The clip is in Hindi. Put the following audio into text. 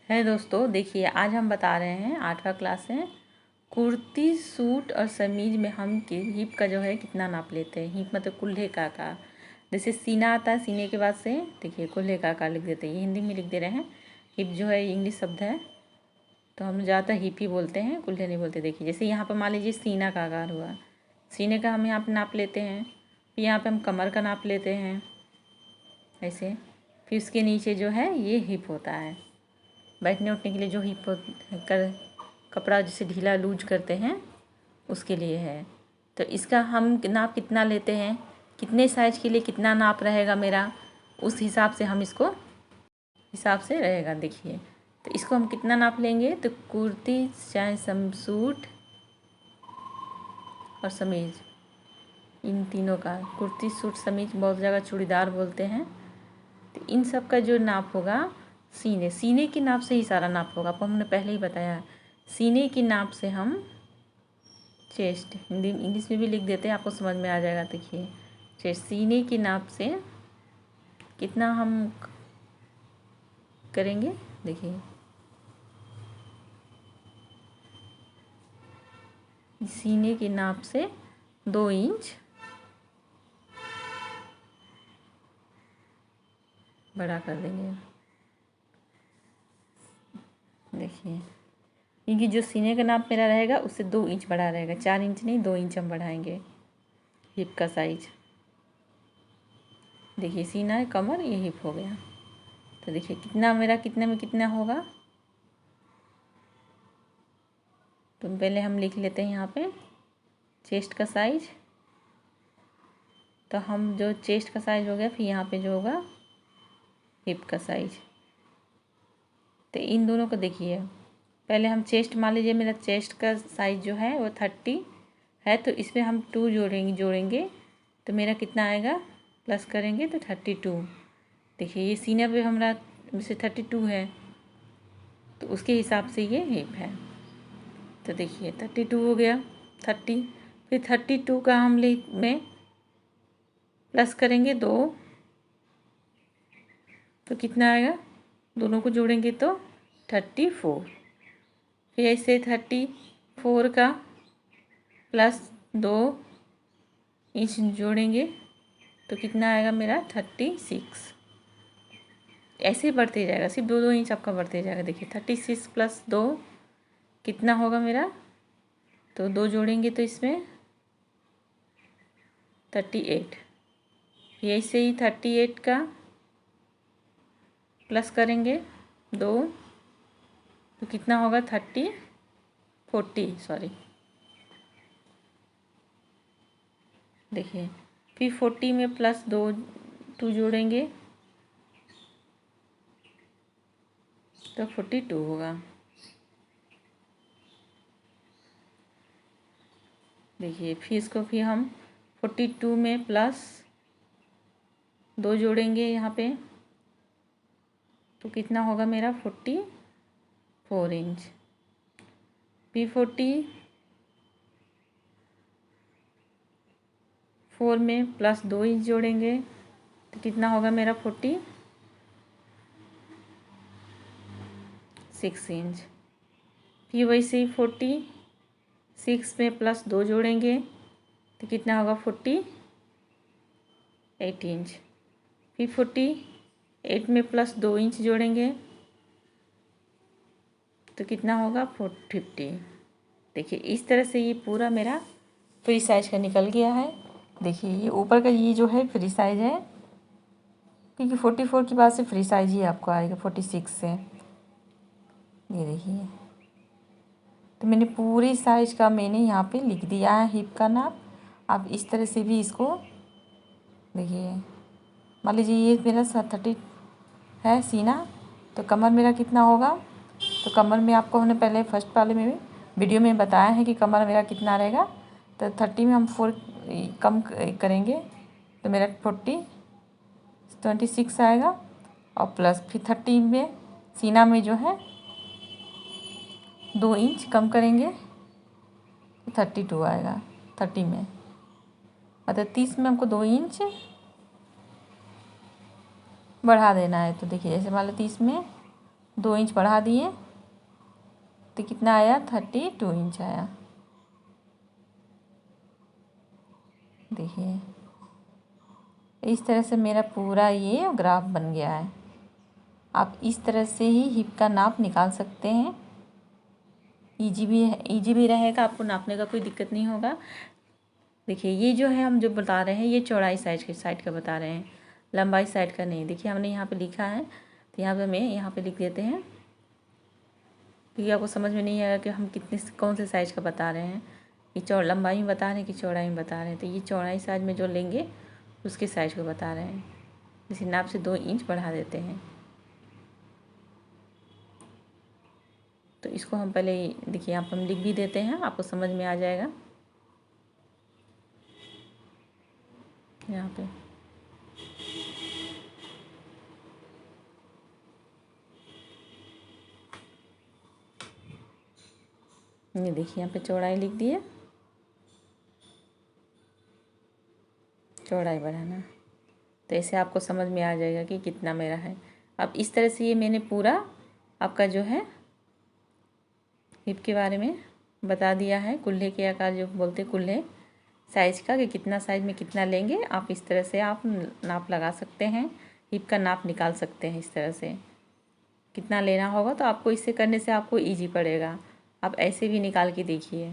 है दोस्तों, देखिए आज हम बता रहे हैं 8वां क्लास है। कुर्ती सूट और समीज में हम हिप का जो है कितना नाप लेते हैं। हिप मतलब कुल्हे का आकार, जैसे सीना आता है, सीने के बाद से देखिए कुल्हे का आकार लिख देते हैं। ये हिंदी में लिख दे रहे हैं। हिप जो है इंग्लिश शब्द है, तो हम ज़्यादातर हिप ही बोलते हैं, कुल्हे नहीं बोलते। देखिए जैसे यहाँ पर मान लीजिए सीना का आकार हुआ, सीने का हम यहाँ पर नाप लेते हैं। फिर यहाँ पर हम कमर का नाप लेते हैं ऐसे। फिर उसके नीचे जो है ये हिप होता है, बैठने उठने के लिए जो हिप कर कपड़ा जिसे ढीला लूज करते हैं उसके लिए है। तो इसका हम नाप कितना लेते हैं, कितने साइज़ के लिए कितना नाप रहेगा मेरा, उस हिसाब से हम इसको हिसाब से रहेगा। देखिए तो इसको हम कितना नाप लेंगे, तो कुर्ती चाहे सूट और समीज़, इन तीनों का, कुर्ती सूट समीज़ बहुत जगह चूड़ीदार बोलते हैं। तो इन सब का जो नाप होगा सीने की नाप से ही सारा नाप होगा। आपको हमने पहले ही बताया, सीने की नाप से हम चेस्ट, हिंदी इंग्लिश में भी लिख देते हैं, आपको समझ में आ जाएगा। देखिए चेस्ट, सीने की नाप से कितना हम करेंगे। देखिए सीने की नाप से 2 इंच बड़ा कर देंगे। देखिए क्योंकि जो सीने का नाप मेरा रहेगा उससे 2 इंच बड़ा रहेगा, 4 इंच नहीं 2 इंच हम बढ़ाएंगे हिप का साइज। देखिए सीना है, कमर, ये हिप हो गया। तो देखिए कितना मेरा कितने में कितना होगा, तो पहले हम लिख लेते हैं यहाँ पे चेस्ट का साइज। तो हम जो चेस्ट का साइज हो गया, फिर यहाँ पे जो होगा हिप का साइज। तो इन दोनों को देखिए, पहले हम चेस्ट, मान लीजिए मेरा चेस्ट का साइज जो है वो 30 है, तो इसमें हम 2 जोड़ेंगे तो मेरा कितना आएगा, प्लस करेंगे तो 32। देखिए ये सीना पे हमारा जैसे 32 है, तो उसके हिसाब से ये हिप है। तो देखिए 32 हो गया, 30, फिर 32 का हम में प्लस करेंगे 2, तो कितना आएगा, दोनों को जोड़ेंगे तो 34। फिर ऐसे 34 का प्लस 2 इंच जोड़ेंगे तो कितना आएगा मेरा 36। ऐसे ही बढ़ते जाएगा, सिर्फ 2-2 इंच आपका बढ़ते जाएगा। देखिए 36 प्लस 2 कितना होगा मेरा, तो 2 जोड़ेंगे तो इसमें 38। ऐसे ही 38 का प्लस करेंगे 2, तो कितना होगा 40 सॉरी। देखिए फिर 40 में प्लस 2 जोड़ेंगे तो 42 होगा। देखिए फिर इसको फिर हम 42 में प्लस 2 जोड़ेंगे यहाँ पे, तो कितना होगा मेरा 44 इंच। फिर 44 में प्लस 2 इंच जोड़ेंगे तो कितना होगा मेरा 46 इंच। फिर वैसे ही 46 में प्लस 2 जोड़ेंगे तो कितना होगा 48 इंच। फिर 48 में प्लस 2 इंच जोड़ेंगे तो कितना होगा 50। देखिए इस तरह से ये पूरा मेरा फ्री साइज का निकल गया है। देखिए ये ऊपर का ये जो है फ्री साइज है, क्योंकि 44 के बाद से फ्री साइज ही आपको आएगा 46 से। ये देखिए, तो मैंने पूरी साइज का मैंने यहाँ पे लिख दिया है हिप का नाप। आप इस तरह से भी इसको देखिए, मान लीजिए ये मेरा 30 है सीना, तो कमर मेरा कितना होगा, तो कमर में आपको हमने पहले फर्स्ट वाले में वीडियो में बताया है कि कमर मेरा कितना रहेगा। तो 30 में हम 4 कम करेंगे तो मेरा 26 आएगा, और प्लस फिर 30 में सीना में जो है 2 इंच कम करेंगे तो 32 आएगा। 30 में मतलब 30 में हमको 2 इंच बढ़ा देना है। तो देखिए जैसे मान लो 30 में 2 इंच बढ़ा दिए तो कितना आया, 32 इंच आया। देखिए इस तरह से मेरा पूरा ये ग्राफ बन गया है। आप इस तरह से ही हिप का नाप निकाल सकते हैं। ईजी भी है, ईजी भी रहेगा, आपको नापने का कोई दिक्कत नहीं होगा। देखिए ये जो है हम जो बता रहे हैं ये चौड़ाई साइड का बता रहे हैं, लंबाई साइड का नहीं। देखिए हमने यहाँ पे लिखा है तो यहाँ पे हमें यहाँ पे लिख देते हैं, क्योंकि आपको समझ में नहीं आएगा कि हम कितने कौन से साइज़ का बता रहे हैं, कि लंबाई में बता रहे हैं कि चौड़ाई में बता रहे हैं। तो ये चौड़ाई साइज में जो लेंगे उसके साइज को बता रहे हैं। इसी नाप से 2 इंच बढ़ा देते हैं। तो इसको हम पहले देखिए यहाँ पर हम लिख भी देते हैं, आपको समझ में आ जाएगा। यहाँ पे ये देखिए यहाँ पे चौड़ाई लिख दिए, चौड़ाई बढ़ाना, तो ऐसे आपको समझ में आ जाएगा कि कितना मेरा है। अब इस तरह से ये मैंने पूरा आपका जो है हिप के बारे में बता दिया है। कुल्हे के आकार जो बोलते हैं कुल्हे साइज़ का, कि कितना साइज़ में कितना लेंगे, आप इस तरह से आप नाप लगा सकते हैं, हिप का नाप निकाल सकते हैं। इस तरह से कितना लेना होगा तो आपको इससे करने से आपको ईजी पड़ेगा। आप ऐसे भी निकाल के देखिए।